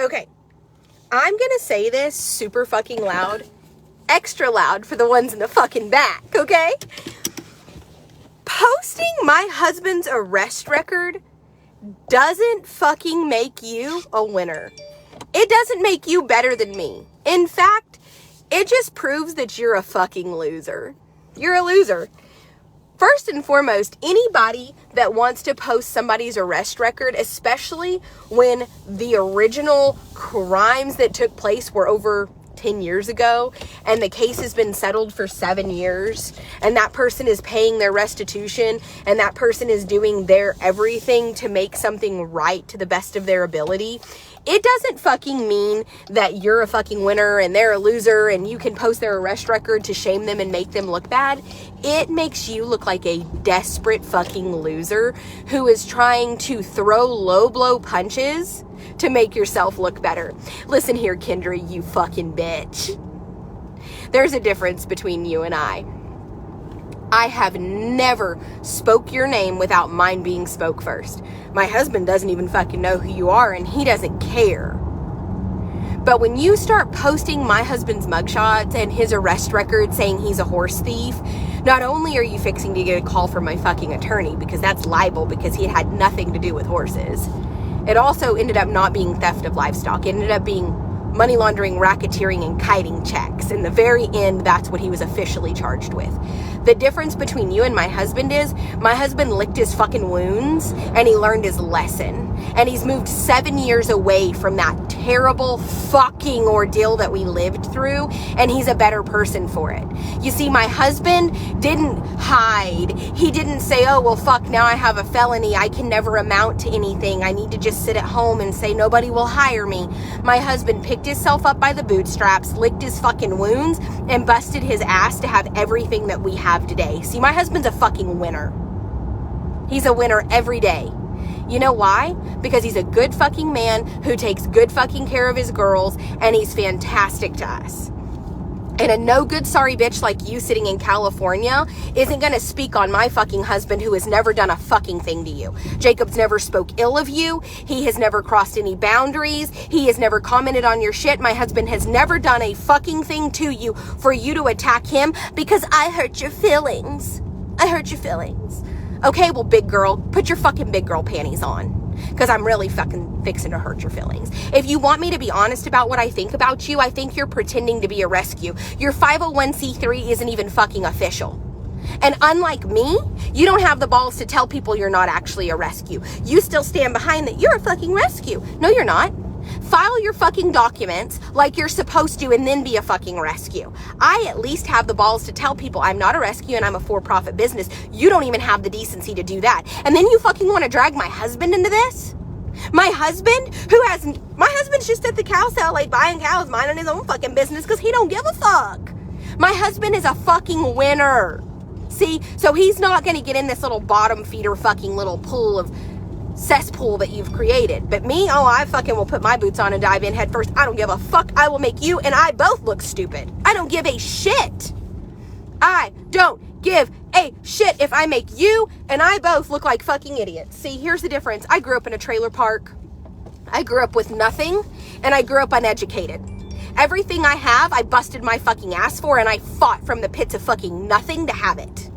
Okay, I'm gonna say this super fucking loud, extra loud for the ones in the fucking back, okay? Posting my husband's arrest record doesn't fucking make you a winner. It doesn't make you better than me. In fact, it just proves that you're a fucking loser. You're a loser. First and foremost, anybody that wants to post somebody's arrest record, especially when the original crimes that took place were over 10 years ago and the case has been settled for 7 years and that person is paying their restitution and that person is doing their everything to make something right to the best of their ability, it doesn't fucking mean that you're a fucking winner and they're a loser and you can post their arrest record to shame them and make them look bad. It makes you look like a desperate fucking loser who is trying to throw low blow punches to make yourself look better. Listen here, Kendra, you fucking bitch. There's a difference between you and I. I have never spoke your name without mine being spoke first. My husband doesn't even fucking know who you are and he doesn't care. But when you start posting my husband's mugshots and his arrest record saying he's a horse thief, not only are you fixing to get a call from my fucking attorney because that's libel because he had nothing to do with horses. It also ended up not being theft of livestock. It ended up being money laundering, racketeering, and kiting checks. In the very end, that's what he was officially charged with. The difference between you and my husband is my husband licked his fucking wounds and he learned his lesson. And he's moved 7 years away from that terrible fucking ordeal that we lived through. And he's a better person for it. You see, my husband didn't hide. He didn't say, oh, well, fuck, now I have a felony. I can never amount to anything. I need to just sit at home and say nobody will hire me. My husband picked himself up by the bootstraps, licked his fucking wounds, and busted his ass to have everything that we have today. See, my husband's a fucking winner. He's a winner every day. You know why? Because he's a good fucking man who takes good fucking care of his girls, and he's fantastic to us. And a no good sorry bitch like you sitting in California isn't going to speak on my fucking husband who has never done a fucking thing to you. Jacob's never spoke ill of you. He has never crossed any boundaries. He has never commented on your shit. My husband has never done a fucking thing to you for you to attack him because I hurt your feelings. I hurt your feelings. Okay, well, big girl, put your fucking big girl panties on. Because I'm really fucking fixing to hurt your feelings. If you want me to be honest about what I think about you, I think you're pretending to be a rescue. Your 501c3 isn't even fucking official. And unlike me, you don't have the balls to tell people you're not actually a rescue. You still stand behind that you're a fucking rescue. No, you're not. File your fucking documents like you're supposed to and then be a fucking rescue. I at least have the balls to tell people I'm not a rescue and I'm a for-profit business. You don't even have the decency to do that. And then you fucking want to drag my husband into this? My husband's just at the cow cell like buying cows, minding his own fucking business because he don't give a fuck. My husband is a fucking winner. See? So he's not going to get in this little bottom feeder fucking little pool of cesspool that you've created. But me, oh, I fucking will put my boots on and dive in head first. I don't give a fuck. I will make you and I both look stupid. I don't give a shit. I don't give a shit if I make you and I both look like fucking idiots. See, here's the difference. I grew up in a trailer park. I grew up with nothing and I grew up uneducated. Everything I have, I busted my fucking ass for and I fought from the pits of fucking nothing to have it.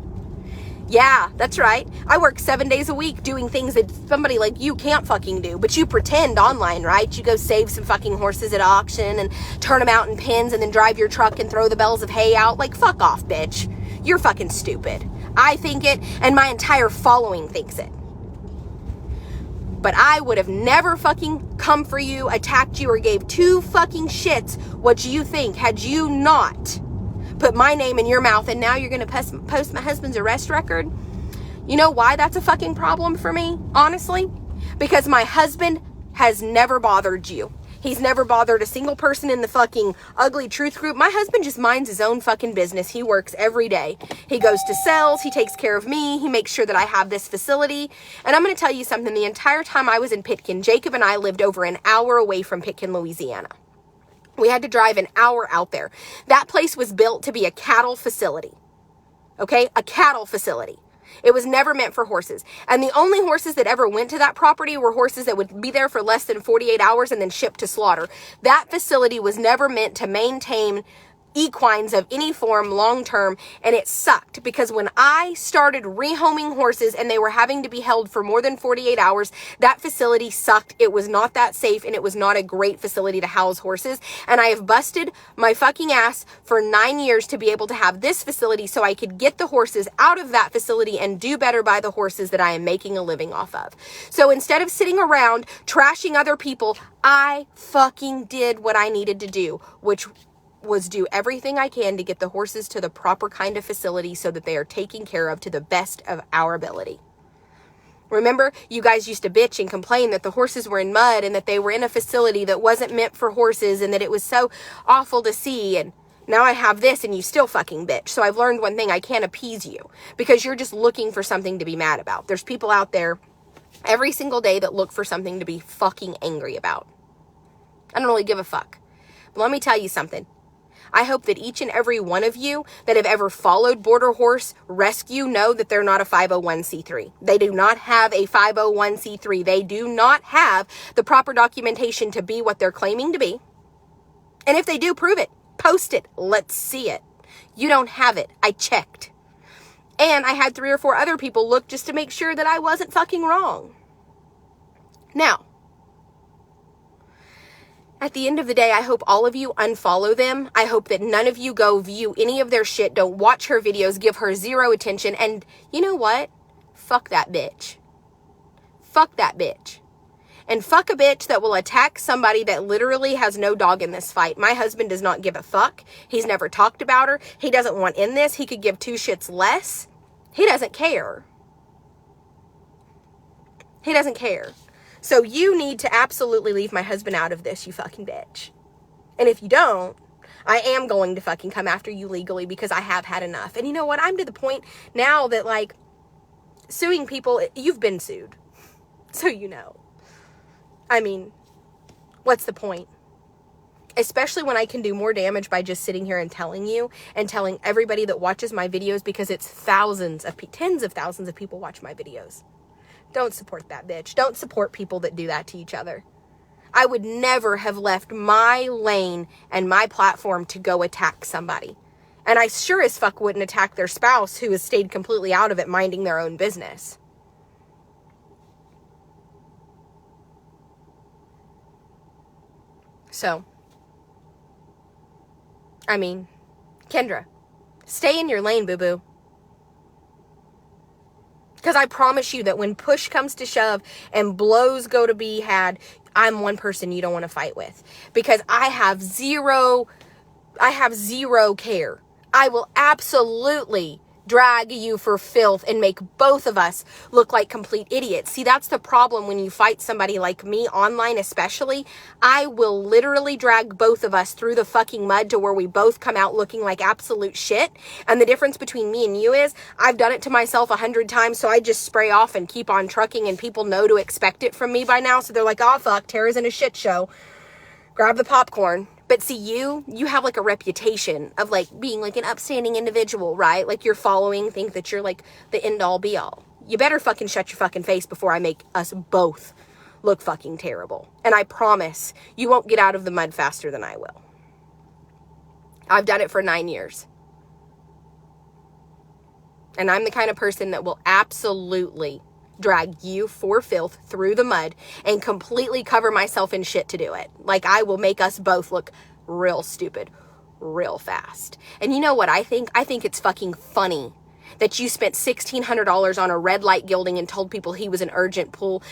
Yeah, that's right. I work 7 days a week doing things that somebody like you can't fucking do. But you pretend online, right? You go save some fucking horses at auction and turn them out in pens and then drive your truck and throw the bales of hay out. Like, fuck off, bitch. You're fucking stupid. I think it, and my entire following thinks it. But I would have never fucking come for you, attacked you, or gave two fucking shits what you think had you not put my name in your mouth, and now you're going to post my husband's arrest record. You know why that's a fucking problem for me, honestly? Because my husband has never bothered you. He's never bothered a single person in the fucking ugly truth group. My husband just minds his own fucking business. He works every day. He goes to sales. He takes care of me. He makes sure that I have this facility. And I'm going to tell you something. The entire time I was in Pitkin, Jacob and I lived over an hour away from Pitkin, Louisiana. We had to drive an hour out there. That place was built to be a cattle facility. Okay? A cattle facility. It was never meant for horses. And the only horses that ever went to that property were horses that would be there for less than 48 hours and then shipped to slaughter. That facility was never meant to maintain equines of any form long term, and it sucked because when I started rehoming horses and they were having to be held for more than 48 hours, that facility sucked. It was not that safe, and it was not a great facility to house horses. And I have busted my fucking ass for 9 years to be able to have this facility so I could get the horses out of that facility and do better by the horses that I am making a living off of. So instead of sitting around trashing other people, I fucking did what I needed to do, which was do everything I can to get the horses to the proper kind of facility so that they are taken care of to the best of our ability. Remember, you guys used to bitch and complain that the horses were in mud and that they were in a facility that wasn't meant for horses and that it was so awful to see, and now I have this and you still fucking bitch. So I've learned one thing: I can't appease you because you're just looking for something to be mad about. There's people out there every single day that look for something to be fucking angry about. I don't really give a fuck. But let me tell you something. I hope that each and every one of you that have ever followed Border Horse Rescue know that they're not a 501c3. They do not have a 501c3. They do not have the proper documentation to be what they're claiming to be. And if they do, prove it. Post it. Let's see it. You don't have it. I checked. And I had 3 or 4 other people look just to make sure that I wasn't fucking wrong. Now, at the end of the day, I hope all of you unfollow them. I hope that none of you go view any of their shit. Don't watch her videos. Give her 0 attention. And you know what? Fuck that bitch. Fuck that bitch. And fuck a bitch that will attack somebody that literally has no dog in this fight. My husband does not give a fuck. He's never talked about her. He doesn't want in this. He could give 2 shits less. He doesn't care. He doesn't care. So you need to absolutely leave my husband out of this, you fucking bitch. And if you don't, I am going to fucking come after you legally because I have had enough. And you know what? I'm to the point now that, like, suing people, you've been sued. So you know. I mean, what's the point? Especially when I can do more damage by just sitting here and telling you and telling everybody that watches my videos, because it's tens of thousands of people watch my videos. Don't support that bitch. Don't support people that do that to each other. I would never have left my lane and my platform to go attack somebody. And I sure as fuck wouldn't attack their spouse who has stayed completely out of it, minding their own business. So, I mean, Kendra, stay in your lane, boo-boo. Because I promise you that when push comes to shove and blows go to be had, I'm one person you don't want to fight with. Because I have zero care. I will absolutely drag you for filth and make both of us look like complete idiots. See, that's the problem when you fight somebody like me online especially. I will literally drag both of us through the fucking mud to where we both come out looking like absolute shit. And the difference between me and you is I've done it to myself 100 times, so I just spray off and keep on trucking, and people know to expect it from me by now. So they're like, oh fuck, Tara's in a shit show. Grab the popcorn. But see, you have like a reputation of like being like an upstanding individual, right? Like your following think that you're like the end all be all. You better fucking shut your fucking face before I make us both look fucking terrible. And I promise you won't get out of the mud faster than I will. I've done it for 9 years. And I'm the kind of person that will absolutely drag you for filth through the mud and completely cover myself in shit to do it. Like, I will make us both look real stupid real fast. And you know what I think? I think it's fucking funny that you spent $1,600 on a red light gilding and told people he was an urgent pull.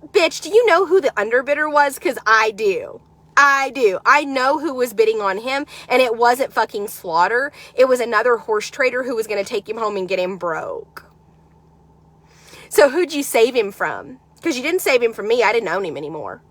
Bitch, do you know who the underbidder was? Because I do. I know who was bidding on him, and it wasn't fucking Slaughter. It was another horse trader who was going to take him home and get him broke. So who'd you save him from? Because you didn't save him from me. I didn't own him anymore.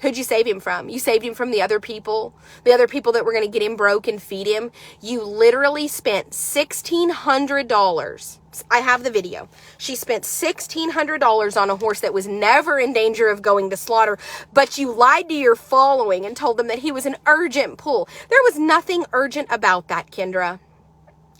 Who'd you save him from? You saved him from the other people that were going to get him broke and feed him. You literally spent $1,600. I have the video. She spent $1,600 on a horse that was never in danger of going to slaughter, but you lied to your following and told them that he was an urgent pull. There was nothing urgent about that, Kendra.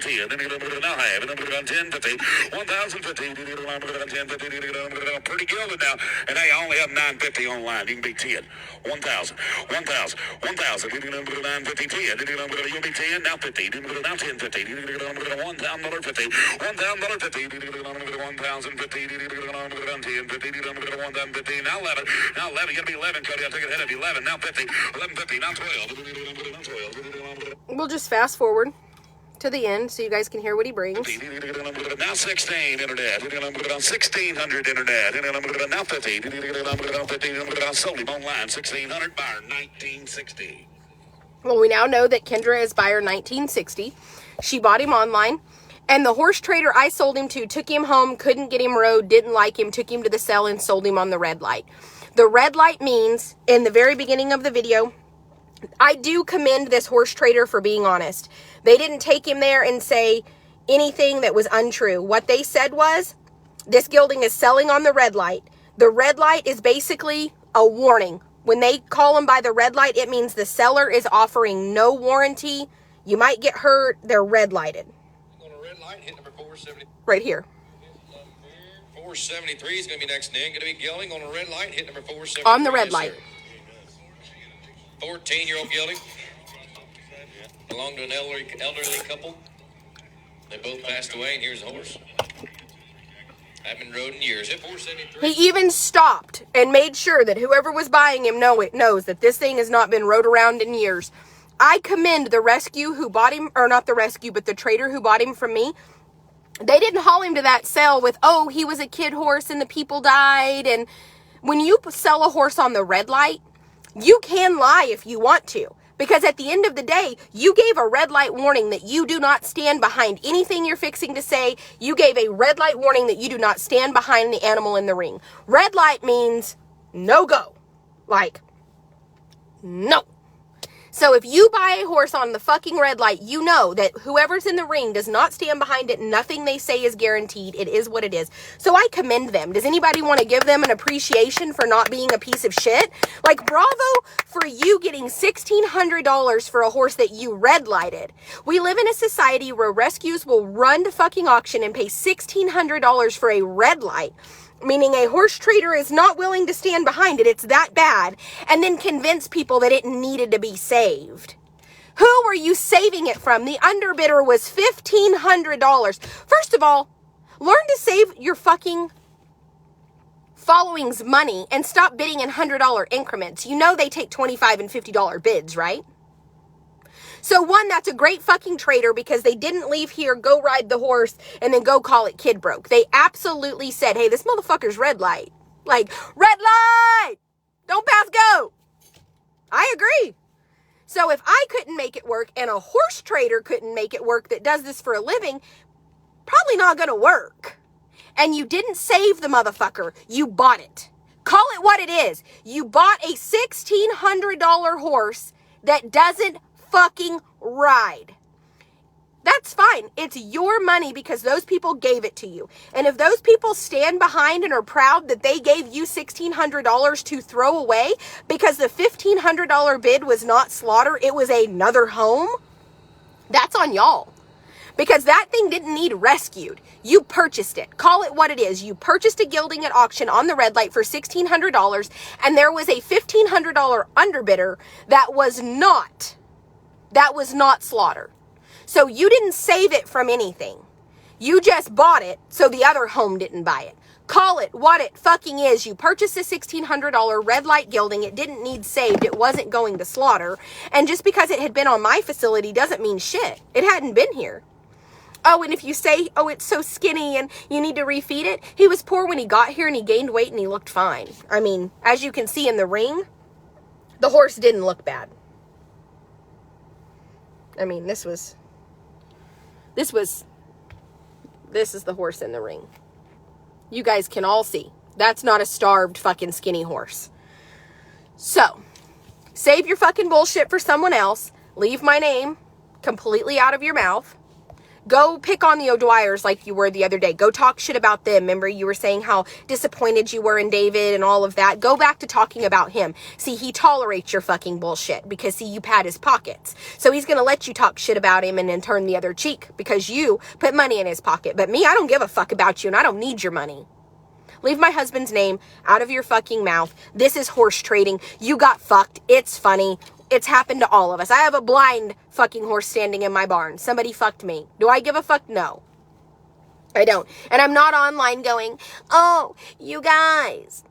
down 10. Then you're going to put it now half. And then put it on 10, 50. 1,050. Put it on 10, 50. Pretty gilded now. And hey, I only have 950 online. You can be 10. 1,000. 1,000. 1,000. Then you're going to put it on 50, 10. Then you're going to put it, you'll be 10, now 50. Then put it now 10, 50. Then you're going to put it on $1,000, 50. $1,000, 50. Then you're going to put it on 1,050. Then you're going to put it on 10, 50. Then you're going to put it on 1,050. Now 11. Now 11. You're going to be 11, Cody. I'll take it ahead of you. 11. Now 50. 11.50. Now 12. We'll just fast forward to the end so you guys can hear what he brings. Now 16 internet. On 1600 internet. Now 50. Sold him online. 1600 buyer 1960. Well, we now know that Kendra is buyer 1960. She bought him online. And the horse trader I sold him to took him home, couldn't get him rode, didn't like him, took him to the sale and sold him on the red light. The red light means, in the very beginning of the video, I do commend this horse trader for being honest. They didn't take him there and say anything that was untrue. What they said was, this gelding is selling on the red light. The red light is basically a warning. When they call them by the red light, it means the seller is offering no warranty. You might get hurt. They're red lighted. On a red light, hit number 470. Right here. 473 is going to be next in. Going to be gelding on a red light, hit number 473. On the red light. 14-year-old gelding. Belonged to an elderly couple. They both passed away, and here's the horse. Haven't been rode in years. Hit 473. He even stopped and made sure that whoever was buying him knows that this thing has not been rode around in years. I commend the rescue who bought him, or not the rescue, but the trader who bought him from me. They didn't haul him to that sale with, oh, he was a kid horse and the people died. And when you sell a horse on the red light, you can lie if you want to. Because at the end of the day, you gave a red light warning that you do not stand behind anything you're fixing to say. You gave a red light warning that you do not stand behind the animal in the ring. Red light means no go. Like, no. So if you buy a horse on the fucking red light, you know that whoever's in the ring does not stand behind it. Nothing they say is guaranteed. It is what it is. So I commend them. Does anybody want to give them an appreciation for not being a piece of shit? Like, bravo for you getting $1,600 for a horse that you red lighted. We live in a society where rescues will run to fucking auction and pay $1,600 for a red light. Meaning a horse trader is not willing to stand behind it. It's that bad. And then convince people that it needed to be saved. Who were you saving it from? The underbidder was $1,500. First of all, learn to save your fucking following's money and stop bidding in $100 increments. You know they take $25 and $50 bids, right? So one, that's a great fucking trader because they didn't leave here, go ride the horse, and then go call it kid broke. They absolutely said, hey, this motherfucker's red light. Like, red light! Don't pass go! I agree. So if I couldn't make it work and a horse trader couldn't make it work that does this for a living, probably not gonna work. And you didn't save the motherfucker. You bought it. Call it what it is. You bought a $1,600 horse that doesn't fucking ride. That's fine. It's your money because those people gave it to you. And if those people stand behind and are proud that they gave you $1,600 to throw away because the $1,500 bid was not slaughter, it was another home, that's on y'all. Because that thing didn't need rescued. You purchased it. Call it what it is. You purchased a gelding at auction on the red light for $1,600 and there was a $1,500 underbidder that was not slaughter. So you didn't save it from anything. You just bought it so the other home didn't buy it. Call it what it fucking is. You purchased a $1,600 red light gelding. It didn't need saved. It wasn't going to slaughter. And just because it had been on my facility doesn't mean shit. It hadn't been here. Oh, and if you say, oh, it's so skinny and you need to refeed it. He was poor when he got here and he gained weight and he looked fine. I mean, as you can see in the ring, the horse didn't look bad. I mean, this is the horse in the ring. You guys can all see. That's not a starved fucking skinny horse. So, save your fucking bullshit for someone else. Leave my name completely out of your mouth. Go pick on the O'Dwyers like you were the other day. Go talk shit about them. Remember you were saying how disappointed you were in David and all of that. Go back to talking about him. See, he tolerates your fucking bullshit because, see, you pad his pockets. So he's going to let you talk shit about him and then turn the other cheek because you put money in his pocket. But me, I don't give a fuck about you and I don't need your money. Leave my husband's name out of your fucking mouth. This is horse trading. You got fucked. It's funny. It's happened to all of us. I have a blind fucking horse standing in my barn. Somebody fucked me. Do I give a fuck? No. I don't. And I'm not online going, oh, you guys,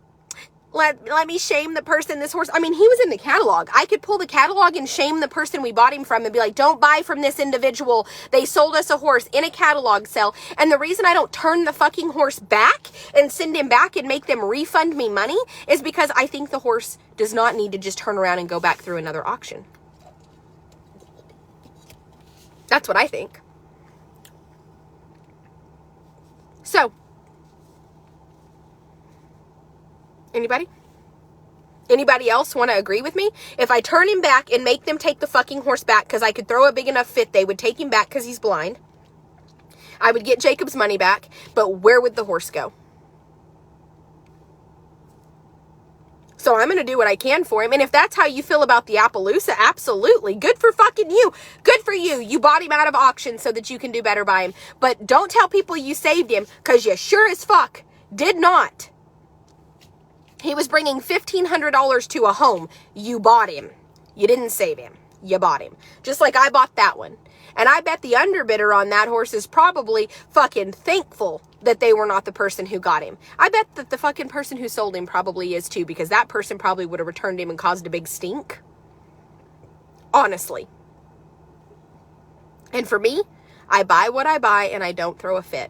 let me shame the person this horse. I mean, he was in the catalog. I could pull the catalog and shame the person we bought him from and be like, don't buy from this individual. They sold us a horse in a catalog sale. And the reason I don't turn the fucking horse back and send him back and make them refund me money is because I think the horse does not need to just turn around and go back through another auction. That's what I think. So, anybody? Anybody else want to agree with me? If I turn him back and make them take the fucking horse back because I could throw a big enough fit, they would take him back because he's blind. I would get Jacob's money back, but where would the horse go? So I'm going to do what I can for him. And if that's how you feel about the Appaloosa, absolutely. Good for fucking you. Good for you. You bought him out of auction so that you can do better by him. But don't tell people you saved him because you sure as fuck did not. He was bringing $1,500 to a home. You bought him. You didn't save him. You bought him. Just like I bought that one. And I bet the underbidder on that horse is probably fucking thankful that they were not the person who got him. I bet that the fucking person who sold him probably is too, because that person probably would have returned him and caused a big stink. Honestly. And for me, I buy what I buy and I don't throw a fit.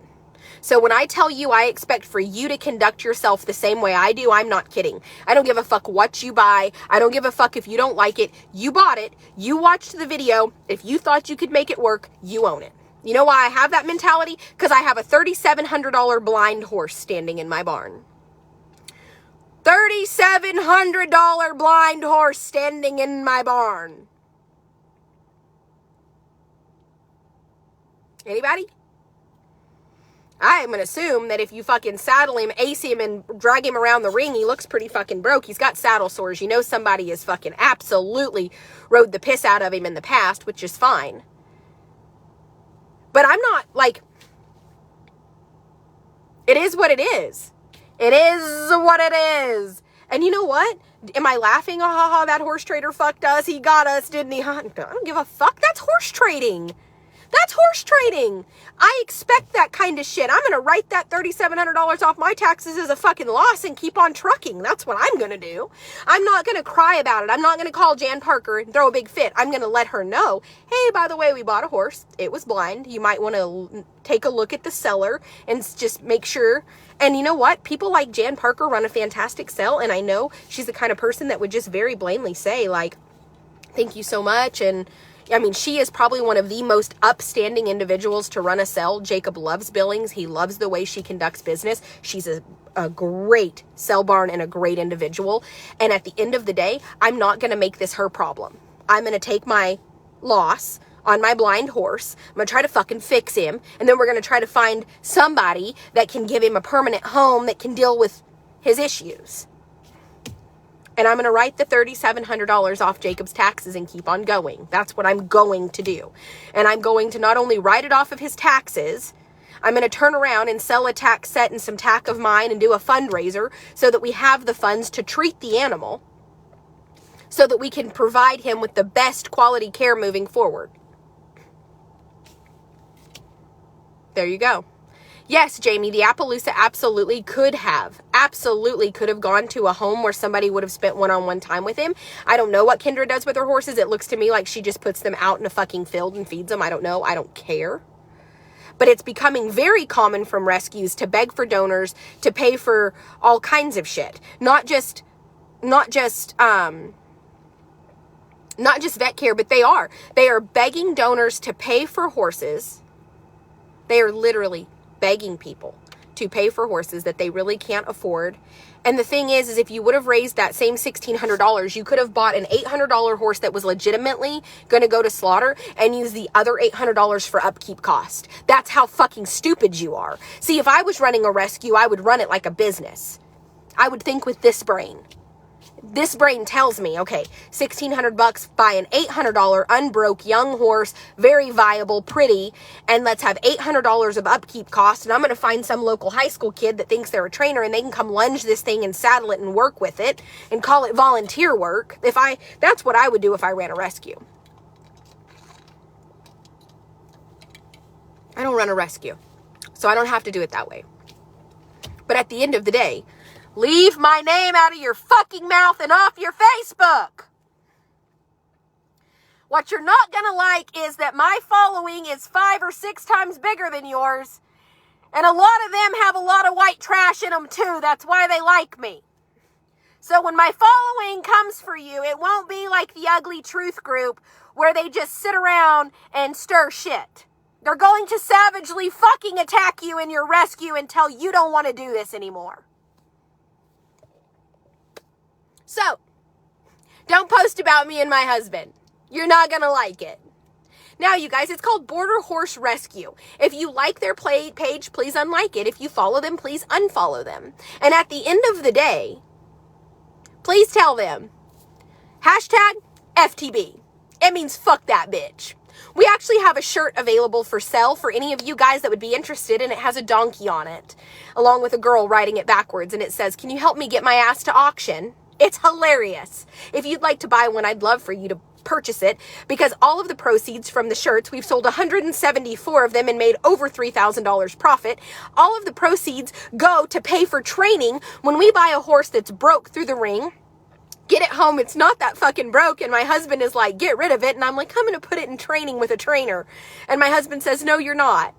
So when I tell you I expect for you to conduct yourself the same way I do, I'm not kidding. I don't give a fuck what you buy. I don't give a fuck if you don't like it. You bought it. You watched the video. If you thought you could make it work, you own it. You know why I have that mentality? Because I have a $3,700 blind horse standing in my barn. $3,700 blind horse standing in my barn. Anybody? I am going to assume that if you fucking saddle him, ace him, and drag him around the ring, he looks pretty fucking broke. He's got saddle sores. You know somebody has fucking absolutely rode the piss out of him in the past, which is fine. But I'm not, like, it is what it is. It is what it is. And you know what? Am I laughing? Ha ha ha, that horse trader fucked us. He got us, didn't he? I don't give a fuck. That's horse trading. That's horse trading. I expect that kind of shit. I'm going to write that $3,700 off my taxes as a fucking loss and keep on trucking. That's what I'm going to do. I'm not going to cry about it. I'm not going to call Jan Parker and throw a big fit. I'm going to let her know, hey, by the way, we bought a horse. It was blind. You might want to take a look at the seller and just make sure. And you know what? People like Jan Parker run a fantastic sale. And I know she's the kind of person that would just very blatantly say, like, thank you so much. And I mean, she is probably one of the most upstanding individuals to run a sell. Jacob loves Billings. He loves the way she conducts business. She's a great sell barn and a great individual. And at the end of the day, I'm not going to make this her problem. I'm going to take my loss on my blind horse. I'm going to try to fucking fix him. And then we're going to try to find somebody that can give him a permanent home that can deal with his issues. And I'm going to write the $3,700 off Jacob's taxes and keep on going. That's what I'm going to do. And I'm going to not only write it off of his taxes, I'm going to turn around and sell a tack set and some tack of mine and do a fundraiser so that we have the funds to treat the animal so that we can provide him with the best quality care moving forward. There you go. Yes, Jamie, the Appaloosa absolutely could have gone to a home where somebody would have spent one-on-one time with him. I don't know what Kendra does with her horses. It looks to me like she just puts them out in a fucking field and feeds them. I don't know. I don't care. But it's becoming very common from rescues to beg for donors, to pay for all kinds of shit. Not just vet care, but they are begging donors to pay for horses. They are literally begging people to pay for horses that they really can't afford. And the thing is if you would have raised that same $1,600, you could have bought an $800 horse that was legitimately going to go to slaughter and use the other $800 for upkeep cost. That's how fucking stupid you are. See, if I was running a rescue, I would run it like a business. I would think with this brain. This brain tells me, okay, $1,600, buy an $800 unbroke young horse, very viable, pretty, and let's have $800 of upkeep cost, and I'm going to find some local high school kid that thinks they're a trainer and they can come lunge this thing and saddle it and work with it and call it volunteer work. That's what I would do if I ran a rescue. I don't run a rescue, so I don't have to do it that way. But at the end of the day, leave my name out of your fucking mouth and off your Facebook. What you're not going to like is that my following is 5 or 6 times bigger than yours. And a lot of them have a lot of white trash in them too. That's why they like me. So when my following comes for you, it won't be like the Ugly Truth group where they just sit around and stir shit. They're going to savagely fucking attack you in your rescue until you don't want to do this anymore. So, don't post about me and my husband. You're not going to like it. Now, you guys, it's called Border Horse Rescue. If you like their page, please unlike it. If you follow them, please unfollow them. And at the end of the day, please tell them, #FTB. It means fuck that bitch. We actually have a shirt available for sale for any of you guys that would be interested, and it has a donkey on it, along with a girl riding it backwards, and it says, "Can you help me get my ass to auction?" It's hilarious. If you'd like to buy one, I'd love for you to purchase it, because all of the proceeds from the shirts, we've sold 174 of them and made over $3,000 profit. All of the proceeds go to pay for training when we buy a horse that's broke through the ring. Get it home, it's not that fucking broke, and my husband is like, get rid of it, and I'm like, I'm going to put it in training with a trainer. And my husband says, no, you're not.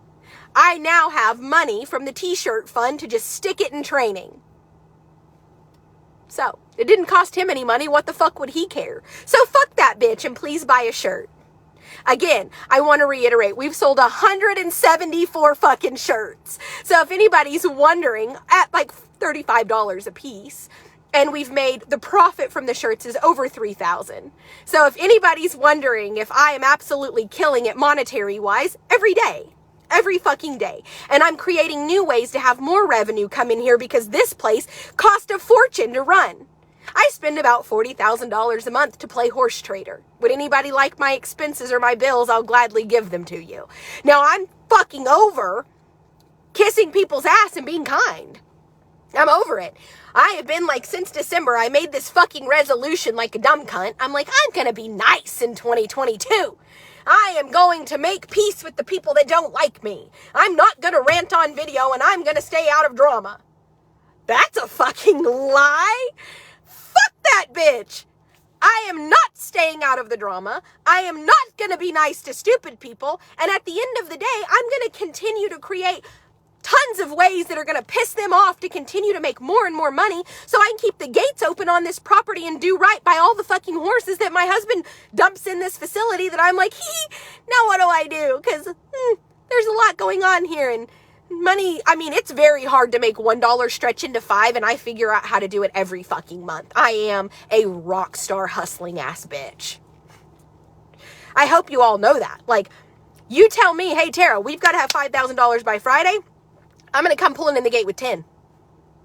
I now have money from the t-shirt fund to just stick it in training. So, it didn't cost him any money. What the fuck would he care? So fuck that bitch and please buy a shirt. Again, I want to reiterate, we've sold 174 fucking shirts. So if anybody's wondering, at like $35 a piece, and we've made, the profit from the shirts is over $3,000. So if anybody's wondering if I am absolutely killing it monetary-wise, every day. Every fucking day. And I'm creating new ways to have more revenue come in here because this place cost a fortune to run. I spend about $40,000 a month to play horse trader. Would anybody like my expenses or my bills? I'll gladly give them to you. Now I'm fucking over kissing people's ass and being kind. I'm over it. I have been like, since December, I made this fucking resolution like a dumb cunt. I'm like, I'm gonna be nice in 2022. I am going to make peace with the people that don't like me. I'm not going to rant on video and I'm going to stay out of drama. That's a fucking lie. Fuck that bitch. I am not staying out of the drama. I am not going to be nice to stupid people. And at the end of the day, I'm going to continue to create tons of ways that are going to piss them off to continue to make more and more money so I can keep the gates open on this property and do right by all the fucking horses that my husband dumps in this facility that I'm like, now what do I do? Because there's a lot going on here and money, I mean, it's very hard to make $1 stretch into $5 and I figure out how to do it every fucking month. I am a rock star hustling ass bitch. I hope you all know that. Like, you tell me, hey Tara, we've got to have $5,000 by Friday. I'm going to come pulling in the gate with 10.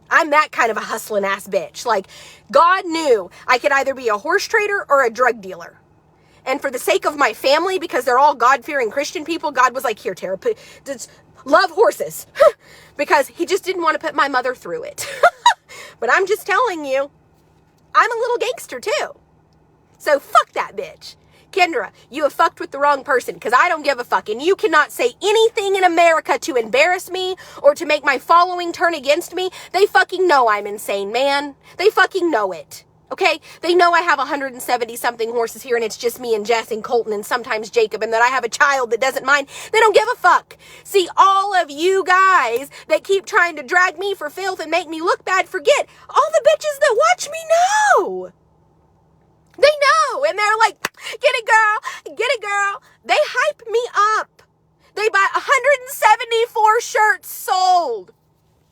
I'm that kind of a hustling ass bitch. Like, God knew I could either be a horse trader or a drug dealer. And for the sake of my family, because they're all God-fearing Christian people, God was like, here, Tara, just love horses. Because he just didn't want to put my mother through it. But I'm just telling you, I'm a little gangster too. So fuck that bitch. Kendra, you have fucked with the wrong person, because I don't give a fuck, and you cannot say anything in America to embarrass me or to make my following turn against me. They fucking know I'm insane, man. They fucking know it. Okay? They know I have 170 something horses here, and it's just me and Jess and Colton and sometimes Jacob, and that I have a child that doesn't mind. They don't give a fuck. See, all of you guys that keep trying to drag me for filth and make me look bad, forget all the bitches that watch me know. They know, and they're like, get it, girl, get it, girl. They hype me up. They buy 174 shirts sold.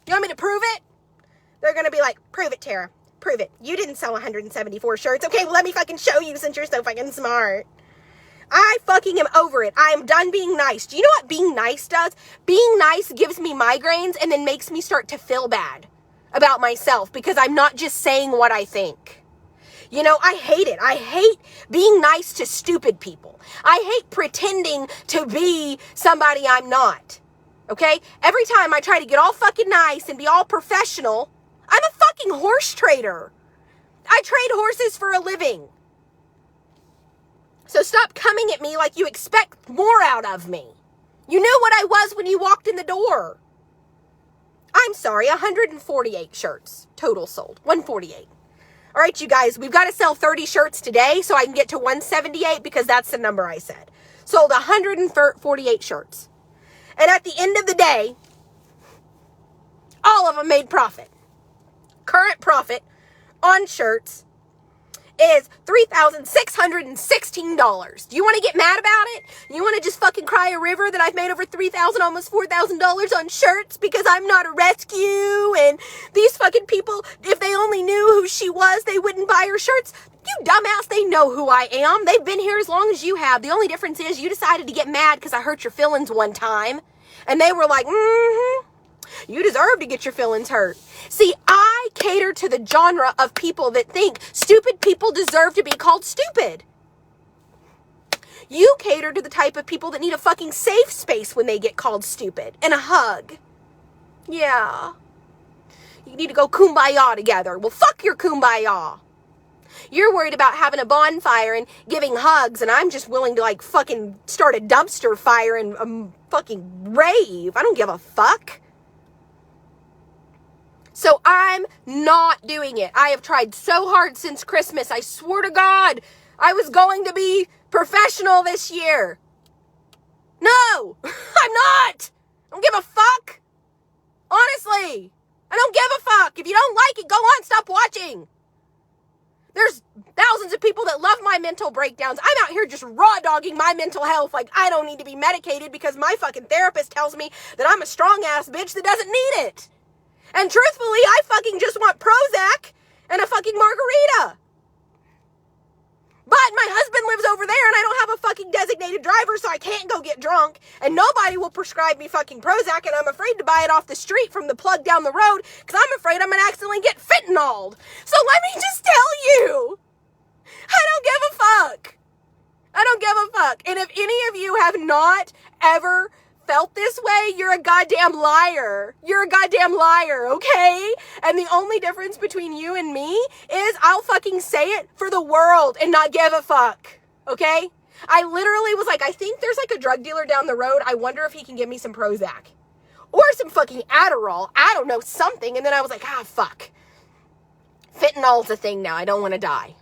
You want me to prove it? They're going to be like, prove it, Tara. Prove it. You didn't sell 174 shirts. Okay, well, let me fucking show you since you're so fucking smart. I fucking am over it. I am done being nice. Do you know what being nice does? Being nice gives me migraines and then makes me start to feel bad about myself because I'm not just saying what I think. You know, I hate it. I hate being nice to stupid people. I hate pretending to be somebody I'm not. Okay? Every time I try to get all fucking nice and be all professional, I'm a fucking horse trader. I trade horses for a living. So stop coming at me like you expect more out of me. You knew what I was when you walked in the door. I'm sorry, 148 shirts total sold. 148. All right, you guys, we've got to sell 30 shirts today so I can get to 178 because that's the number I said. Sold 148 shirts. And at the end of the day, all of them made profit. Current profit on shirts is $3,616. Do you want to get mad about it? You want to just fucking cry a river that I've made over $3,000, almost $4,000 on shirts because I'm not a rescue and these fucking people, if they only knew who she was, they wouldn't buy her shirts? You dumbass, they know who I am. They've been here as long as you have. The only difference is you decided to get mad because I hurt your feelings one time. And they were like, you deserve to get your feelings hurt. See, I cater to the genre of people that think stupid people deserve to be called stupid. You cater to the type of people that need a fucking safe space when they get called stupid. And a hug. Yeah. You need to go kumbaya together. Well, fuck your kumbaya. You're worried about having a bonfire and giving hugs, and I'm just willing to, like, fucking start a dumpster fire and fucking rave. I don't give a fuck. So I'm not doing it. I have tried so hard since Christmas. I swear to God, I was going to be professional this year. No, I'm not. I don't give a fuck. Honestly, I don't give a fuck. If you don't like it, go on, stop watching. There's thousands of people that love my mental breakdowns. I'm out here just raw dogging my mental health like I don't need to be medicated because my fucking therapist tells me that I'm a strong ass bitch that doesn't need it. And truthfully, I fucking just want Prozac and a fucking margarita. But my husband lives over there and I don't have a fucking designated driver, so I can't go get drunk. And nobody will prescribe me fucking Prozac, and I'm afraid to buy it off the street from the plug down the road because I'm afraid I'm going to accidentally get fentanyled. So let me just tell you, I don't give a fuck. I don't give a fuck. And if any of you have not ever felt this way, you're a goddamn liar. You're a goddamn liar, okay? And the only difference between you and me is I'll fucking say it for the world and not give a fuck, okay? I literally was like, I think there's like a drug dealer down the road. I wonder if he can give me some Prozac or some fucking Adderall. I don't know, something. And then I was like, fuck. Fentanyl's a thing now. I don't want to die.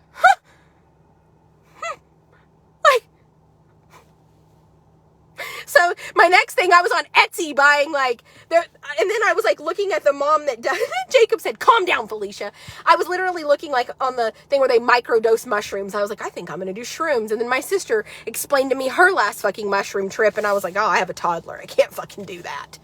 So my next thing, I was on Etsy buying like, and then I was like looking at the mom that Jacob said, calm down, Felicia. I was literally looking like on the thing where they microdose mushrooms. I was like, I think I'm going to do shrooms. And then my sister explained to me her last fucking mushroom trip. And I was like, oh, I have a toddler. I can't fucking do that.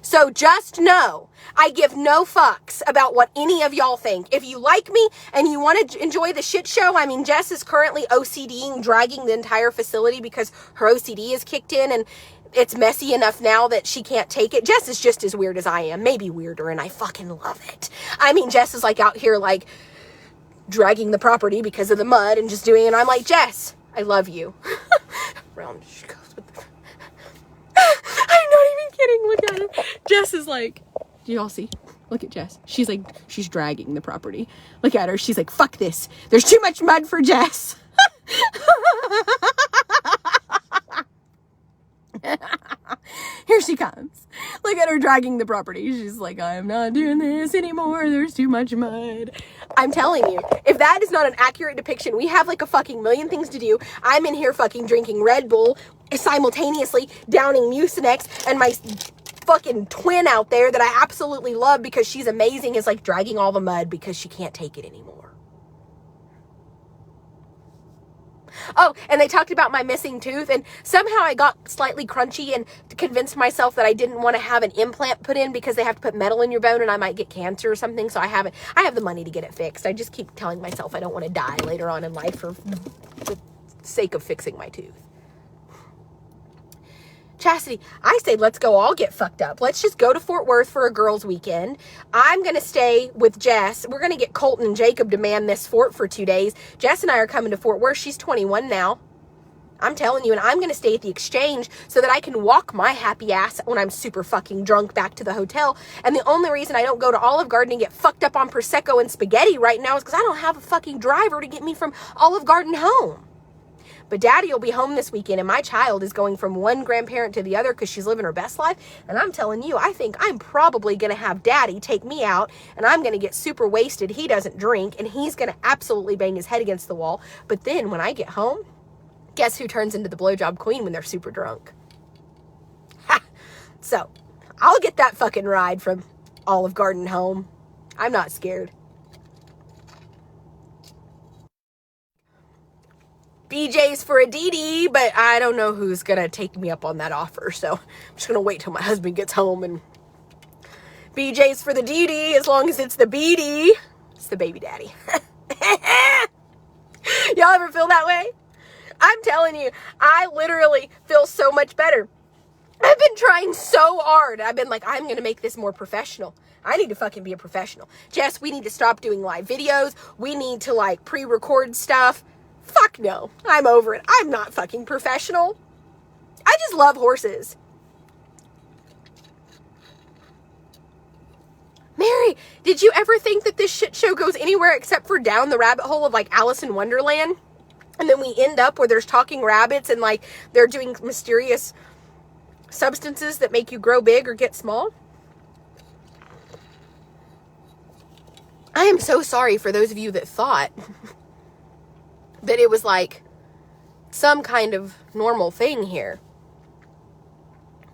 So just know, I give no fucks about what any of y'all think. If you like me and you want to enjoy the shit show, I mean, Jess is currently OCDing, dragging the entire facility because her OCD is kicked in and it's messy enough now that she can't take it. Jess is just as weird as I am, maybe weirder, and I fucking love it. I mean, Jess is like out here like dragging the property because of the mud and just doing it. And I'm like, Jess, I love you. Round she goes with the... I'm not even kidding. Look at it. Jess is like, do y'all see? Look at Jess. She's like, she's dragging the property. Look at her. She's like, fuck this. There's too much mud for Jess. Here she comes. Look at her dragging the property. She's like, I'm not doing this anymore. There's too much mud. I'm telling you, if that is not an accurate depiction, we have like a fucking million things to do. I'm in here fucking drinking Red Bull, simultaneously downing Mucinex, and my fucking twin out there that I absolutely love because she's amazing is like dragging all the mud because she can't take it anymore. Oh, and they talked about my missing tooth, and somehow I got slightly crunchy and convinced myself that I didn't want to have an implant put in because they have to put metal in your bone and I might get cancer or something, so I have the money to get it fixed. I just keep telling myself I don't want to die later on in life for the sake of fixing my tooth. Chastity, I say let's go all get fucked up. Let's just go to Fort Worth for a girls' weekend. I'm going to stay with Jess. We're going to get Colton and Jacob to man this fort for 2 days. Jess and I are coming to Fort Worth. She's 21 now. I'm telling you, and I'm going to stay at the Exchange so that I can walk my happy ass when I'm super fucking drunk back to the hotel. And the only reason I don't go to Olive Garden and get fucked up on Prosecco and spaghetti right now is because I don't have a fucking driver to get me from Olive Garden home. But Daddy will be home this weekend, and my child is going from one grandparent to the other because she's living her best life. And I'm telling you, I think I'm probably going to have Daddy take me out, and I'm going to get super wasted. He doesn't drink, and he's going to absolutely bang his head against the wall. But then when I get home, guess who turns into the blowjob queen when they're super drunk? Ha! So, I'll get that fucking ride from Olive Garden home. I'm not scared. BJ's for a DD, but I don't know who's gonna take me up on that offer, so I'm just gonna wait till my husband gets home and BJ's for the DD, as long as it's the BD. It's the baby daddy. Y'all ever feel that way? I'm telling you, I literally feel so much better. I've been trying so hard. I've been like, I'm gonna make this more professional. I need to fucking be a professional. Jess, we need to stop doing live videos. We need to like pre-record stuff. Fuck no. I'm over it. I'm not fucking professional. I just love horses. Mary, did you ever think that this shit show goes anywhere except for down the rabbit hole of like Alice in Wonderland? And then we end up where there's talking rabbits and like they're doing mysterious substances that make you grow big or get small? I am so sorry for those of you that thought that it was like some kind of normal thing here.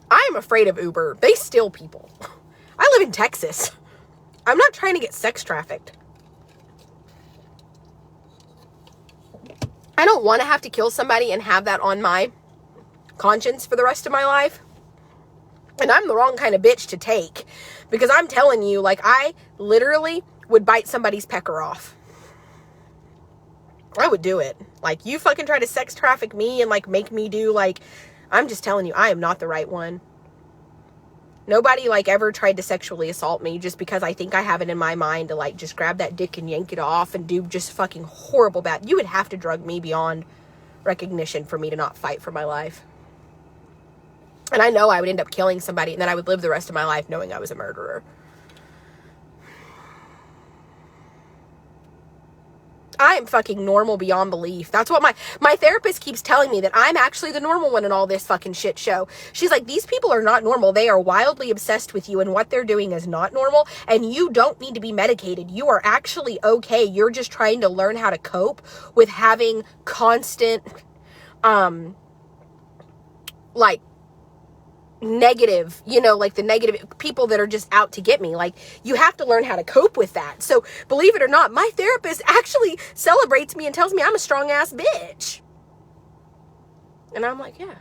I am afraid of Uber. They steal people. I live in Texas. I'm not trying to get sex trafficked. I don't want to have to kill somebody and have that on my conscience for the rest of my life. And I'm the wrong kind of bitch to take. Because I'm telling you, like, I literally would bite somebody's pecker off. I would do it. Like, you fucking try to sex traffic me and, like, make me do, like, I'm just telling you, I am not the right one. Nobody, like, ever tried to sexually assault me just because I think I have it in my mind to, like, just grab that dick and yank it off and do just fucking horrible bad. You would have to drug me beyond recognition for me to not fight for my life. And I know I would end up killing somebody and then I would live the rest of my life knowing I was a murderer. I am fucking normal beyond belief. That's what my therapist keeps telling me, that I'm actually the normal one in all this fucking shit show. She's like, these people are not normal. They are wildly obsessed with you and what they're doing is not normal. And you don't need to be medicated. You are actually okay. You're just trying to learn how to cope with having constant, like, negative, you know, like the negative people that are just out to get me. Like, you have to learn how to cope with that. So believe it or not, my therapist actually celebrates me and tells me I'm a strong ass bitch. And I'm like, yeah.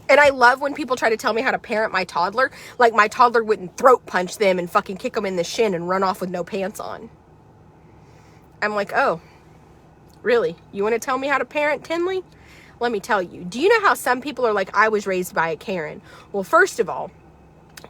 And I love when people try to tell me how to parent my toddler. Like, my toddler wouldn't throat punch them and fucking kick them in the shin and run off with no pants on. I'm like, oh, really? You want to tell me how to parent Tinley? Let me tell you. Do you know how some people are like, I was raised by a Karen? Well, first of all,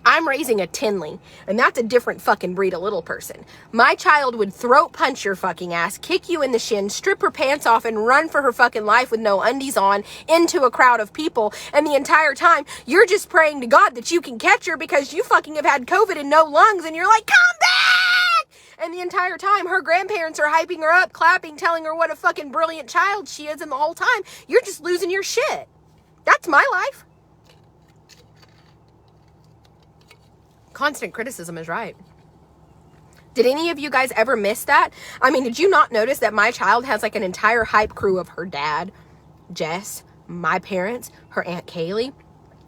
I'm raising a Tinley, and that's a different fucking breed of little person. My child would throat punch your fucking ass, kick you in the shin, strip her pants off, and run for her fucking life with no undies on into a crowd of people. And the entire time, you're just praying to God that you can catch her because you fucking have had COVID and no lungs, and you're like, come back! And the entire time, her grandparents are hyping her up, clapping, telling her what a fucking brilliant child she is. And the whole time, you're just losing your shit. That's my life. Constant criticism is right. Did any of you guys ever miss that? I mean, did you not notice that my child has like an entire hype crew of her dad, Jess, my parents, her Aunt Kaylee,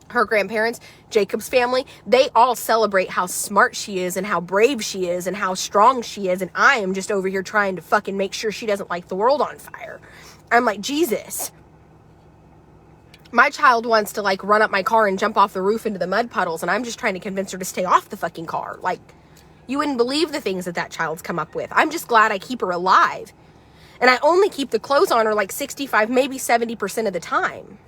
her grandparents, Jacob's family? They all celebrate how smart she is and how brave she is and how strong she is. And I am just over here trying to fucking make sure she doesn't light the world on fire. I'm like, Jesus. My child wants to like run up my car and jump off the roof into the mud puddles. And I'm just trying to convince her to stay off the fucking car. Like, you wouldn't believe the things that child's come up with. I'm just glad I keep her alive. And I only keep the clothes on her like 65, maybe 70% of the time.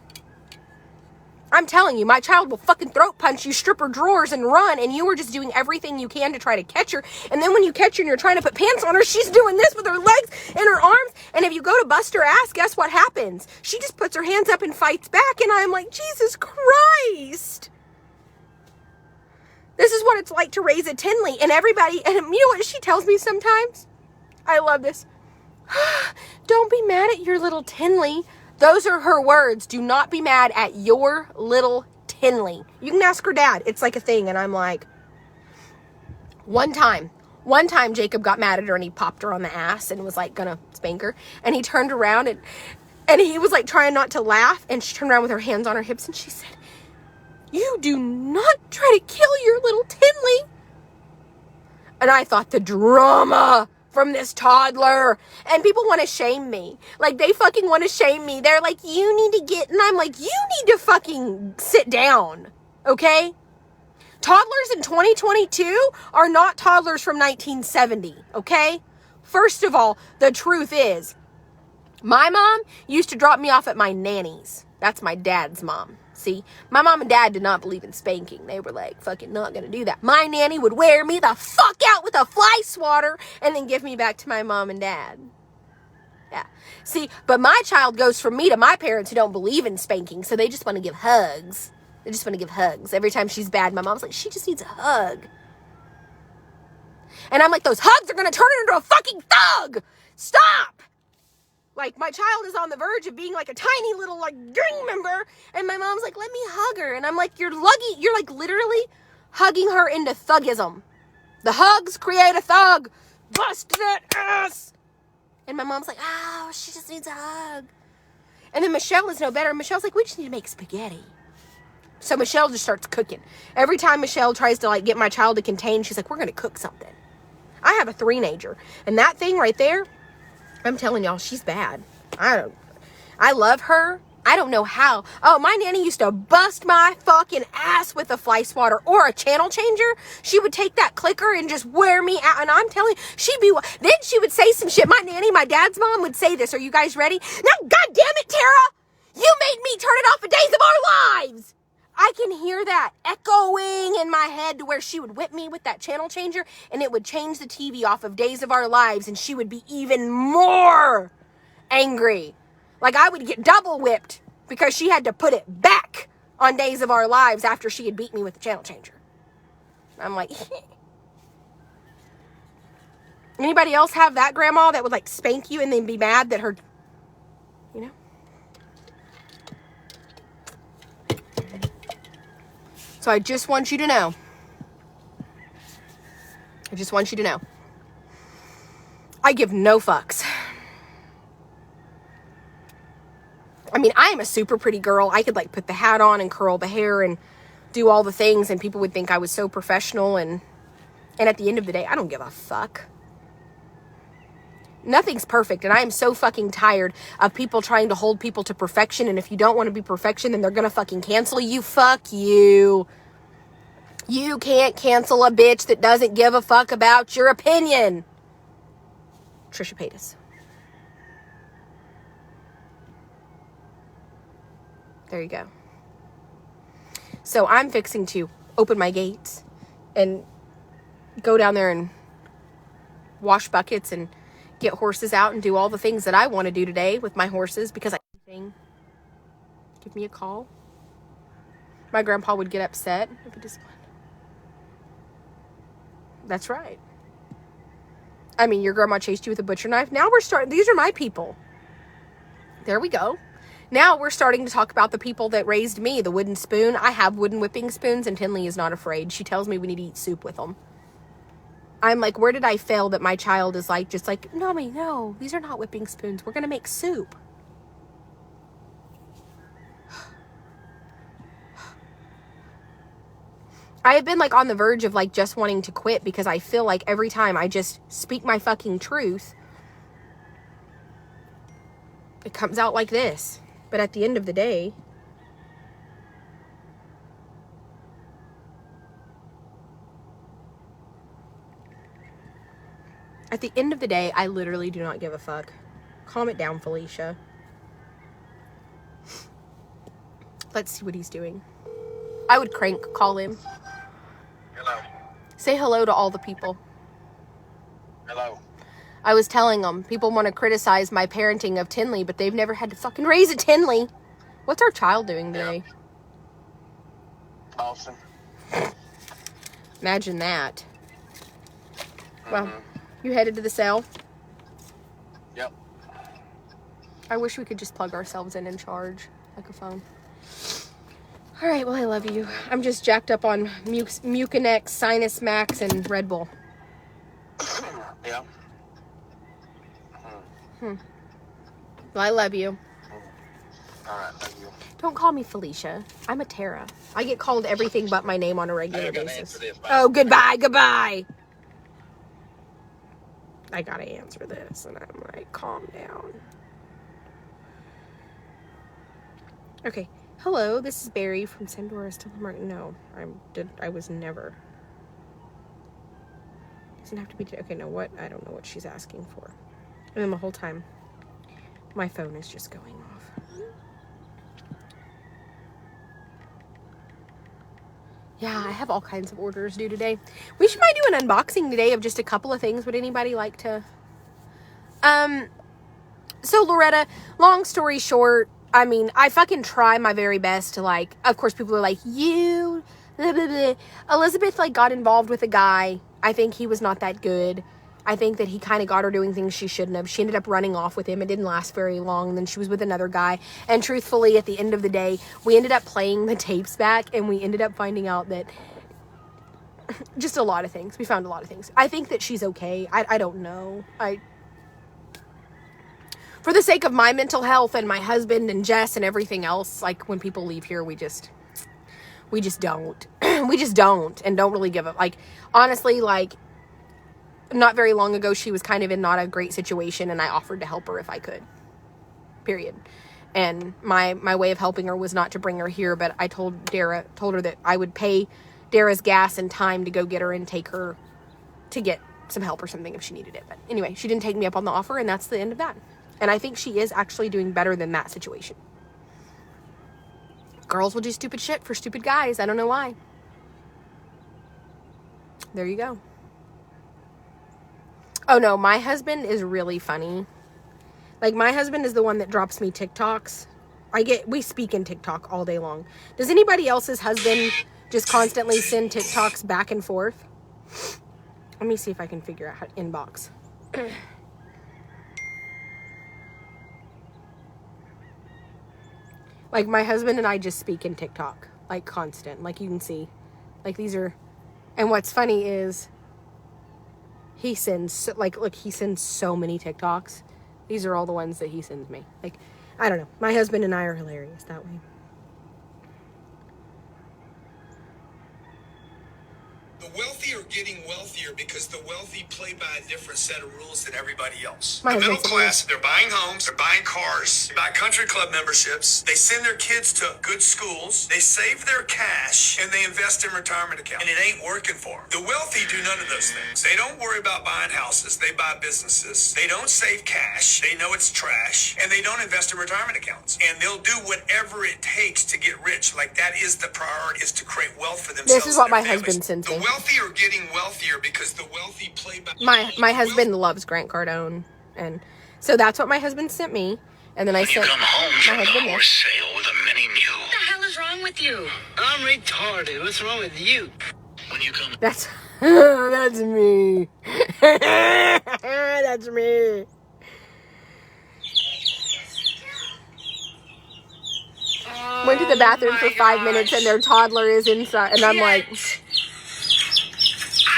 I'm telling you, my child will fucking throat punch you, strip her drawers, and run, and you are just doing everything you can to try to catch her. And then when you catch her and you're trying to put pants on her, she's doing this with her legs and her arms. And if you go to bust her ass, guess what happens? She just puts her hands up and fights back. And I'm like, Jesus Christ. This is what it's like to raise a Tinley. And everybody, and you know what she tells me sometimes? I love this. Don't be mad at your little Tinley. Those are her words. Do not be mad at your little Tinley. You can ask her dad. It's like a thing. And I'm like, one time Jacob got mad at her and he popped her on the ass and was like gonna spank her. And he turned around and he was like trying not to laugh. And she turned around with her hands on her hips and she said, "You do not try to kill your little Tinley." And I thought, the drama from this toddler. And people want to shame me. Like, they fucking want to shame me. They're like, you need to get, and I'm like, you need to fucking sit down. Okay? Toddlers in 2022 are not toddlers from 1970. Okay? First of all, the truth is, my mom used to drop me off at my nanny's. That's my dad's mom. See, my mom and dad did not believe in spanking. They were like, fucking not gonna do that. My nanny would wear me the fuck out with a fly swatter and then give me back to my mom and dad. Yeah. See, but my child goes from me to my parents who don't believe in spanking, so they just want to give hugs. They just want to give hugs. Every time she's bad, my mom's like, she just needs a hug. And I'm like, those hugs are gonna turn her into a fucking thug! Stop! Like, my child is on the verge of being like a tiny little, like, gang member. And my mom's like, let me hug her. And I'm like, you're like literally hugging her into thuggism. The hugs create a thug. Bust that ass. And my mom's like, oh, she just needs a hug. And then Michelle is no better. Michelle's like, we just need to make spaghetti. So Michelle just starts cooking. Every time Michelle tries to, like, get my child to contain, she's like, we're going to cook something. I have a 3-nager. And that thing right there, I'm telling y'all, she's bad. I love her. I don't know how. Oh, my nanny used to bust my fucking ass with a fly swatter or a channel changer. She would take that clicker and just wear me out. And I'm telling you, then she would say some shit. My nanny, my dad's mom would say this. Are you guys ready? Now, God damn it, Tara. You made me turn it off for Days of Our Lives. I can hear that echoing in my head to where she would whip me with that channel changer and it would change the TV off of Days of Our Lives and she would be even more angry. Like, I would get double whipped because she had to put it back on Days of Our Lives after she had beat me with the channel changer. I'm like, anybody else have that grandma that would like spank you and then be mad that her, you know? So I just want you to know. I just want you to know. I give no fucks. I mean, I am a super pretty girl. I could like put the hat on and curl the hair and do all the things and people would think I was so professional and at the end of the day, I don't give a fuck. Nothing's perfect and I am so fucking tired of people trying to hold people to perfection, and if you don't want to be perfection then they're gonna fucking cancel you. Fuck you. You can't cancel a bitch that doesn't give a fuck about your opinion. Trisha Paytas. There you go. So I'm fixing to open my gates and go down there and wash buckets and get horses out and do all the things that I want to do today with my horses because I give me a call. My grandpa would get upset if he just. That's right. I mean, your grandma chased you with a butcher knife. Now we're starting, these are my people. There we go. Now we're starting to talk about the people that raised me, the wooden spoon. I have wooden whipping spoons, and Tinley is not afraid. She tells me we need to eat soup with them. I'm like, where did I fail that my child is like, just like, Mommy, no, these are not whipping spoons. We're going to make soup. I have been like on the verge of like just wanting to quit because I feel like every time I just speak my fucking truth, it comes out like this. But at the end of the day, I literally do not give a fuck. Calm it down, Felicia. Let's see what he's doing. I would call him. Hello. Say hello to all the people. Hello. I was telling them, people want to criticize my parenting of Tinley, but they've never had to fucking raise a Tinley. What's our child doing today? Awesome. Imagine that. Well, you headed to the cell? Yep. I wish we could just plug ourselves in and charge like a phone. All right, well, I love you. I'm just jacked up on Mucinex, Sinus Max, and Red Bull. Yeah. Well, I love you. All right, thank you. Don't call me Felicia. I'm a Tara. I get called everything but my name on a regular basis. This. Oh, goodbye. I gotta answer this, and I'm like, calm down. Okay. Hello, this is Barry from Sandora's Telemark. No, I was never. Doesn't have to be. Okay, no, what? I don't know what she's asking for. And then the whole time, my phone is just going off. Yeah, I have all kinds of orders due today. We should probably do an unboxing today of just a couple of things. Would anybody like to? So Loretta, long story short, I mean, I fucking try my very best to like, of course people are like, you, blah, blah, blah. Elizabeth like got involved with a guy. I think he was not that good. I think that he kind of got her doing things she shouldn't have. She ended up running off with him. It didn't last very long. And then she was with another guy. And truthfully, at the end of the day, we ended up playing the tapes back. And we ended up finding out that just a lot of things. We found a lot of things. I think that she's okay. I don't know. For the sake of my mental health and my husband and Jess and everything else, like when people leave here, we just don't. We just don't. And don't really give a, like, honestly, like, not very long ago, she was kind of in not a great situation, and I offered to help her if I could. Period. And my way of helping her was not to bring her here, but I told her that I would pay Dara's gas and time to go get her and take her to get some help or something if she needed it. But anyway, she didn't take me up on the offer, and that's the end of that. And I think she is actually doing better than that situation. Girls will do stupid shit for stupid guys. I don't know why. There you go. Oh no, my husband is really funny. Like, my husband is the one that drops me TikToks. We speak in TikTok all day long. Does anybody else's husband just constantly send TikToks back and forth? Let me see if I can figure out how to inbox. Like, my husband and I just speak in TikTok. Like, constant. Like, you can see. Like, these are... And what's funny is... He sends, he sends so many TikToks. These are all the ones that he sends me. Like, I don't know. My husband and I are hilarious that way. The wealthy are getting wealthier because the wealthy play by a different set of rules than everybody else. My The middle husband's class, they're buying homes, they're buying cars, they buy country club memberships, they send their kids to good schools, they save their cash, and they invest in retirement accounts. And it ain't working for them. The wealthy do none of those things. They don't worry about buying houses, they buy businesses. They don't save cash, they know it's trash, and they don't invest in retirement accounts. And they'll do whatever it takes to get rich. Like, that is the priority, is to create wealth for themselves. This is what and their my families. husband sends me. The wealthy are getting wealthier because the wealthy play by... My husband loves Grant Cardone. And so that's what my husband sent me. And then I When you sent come home my from the husband horse this. sale with a mini mule. What the hell is wrong with you? I'm retarded. What's wrong with you? When you come That's me. That's me. Went to the bathroom for 5 minutes and their toddler is inside. And I'm like,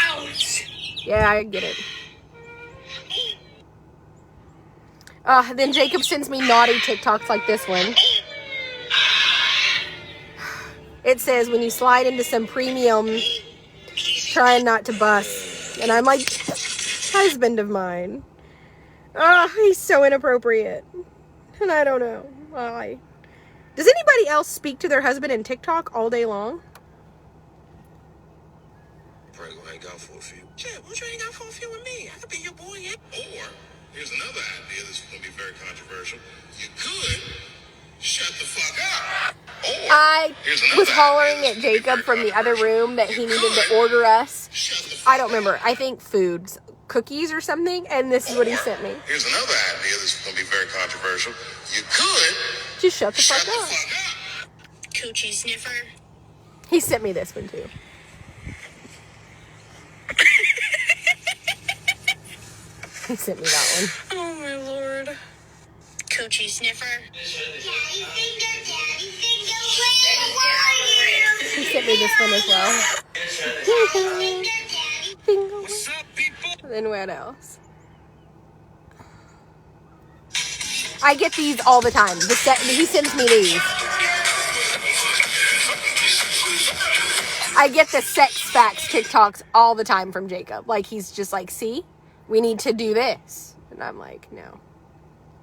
Ouch. yeah, I get it. Then Jacob sends me naughty TikToks like this one. It says, when you slide into some premium, trying not to bust. And I'm like, husband of mine. He's so inappropriate. And I don't know why. Does anybody else speak to their husband in TikTok all day long? Probably gonna hang out for a few. Yeah, why don't you hang out for a few with me? I could be your boy, yeah. Or, here's another idea that's gonna be very controversial. You could shut the fuck up. Or, I was hollering at Jacob from the other room that he needed to order us. I don't remember. I think foods, cookies or something. And this is what he sent me. Here's another idea that's gonna be very controversial. You could Just shut the fuck shut the up. fuck up. Coochie sniffer. He sent me this one too. He sent me that one. Oh my lord. Coochie sniffer. He sent me this one as well. What's up, people? Then what else? I get these all the time. He sends me these. I get the sex facts TikToks all the time from Jacob. Like, he's just like, see, we need to do this. And I'm like, no.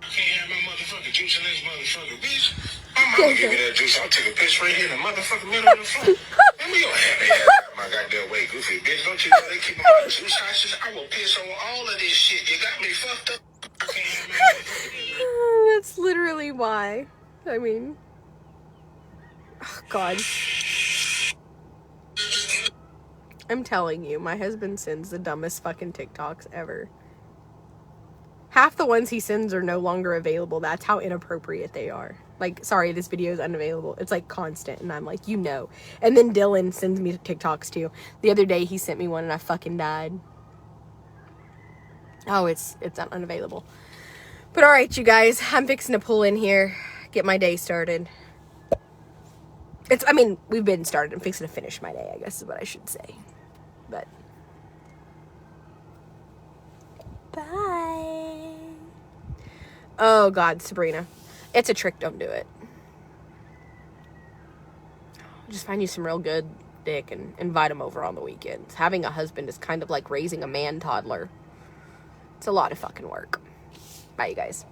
I can't have my motherfucking juice in this motherfucking bitch. My mama give me that juice. I'll take a piss right here in the motherfucking middle of the floor. Let me go have my goddamn way, goofy bitch. Don't you know they keep my juice hostage? I will piss on all of this shit. You got me fucked up. I can't have my motherfucking... That's literally why. I mean, oh God. I'm telling you, my husband sends the dumbest fucking TikToks ever. Half the ones he sends are no longer available. That's how inappropriate they are. Like, sorry, this video is unavailable. It's like constant. And I'm like, you know. And then Dylan sends me TikToks too. The other day he sent me one and I fucking died. Oh, it's unavailable. But alright, you guys. I'm fixing to pull in here. Get my day started. We've been started. I'm fixing to finish my day, I guess is what I should say. But bye. Oh God, Sabrina. It's a trick, don't do it. Just find you some real good dick and invite him over on the weekends. Having a husband is kind of like raising a man toddler. It's a lot of fucking work. Bye, you guys.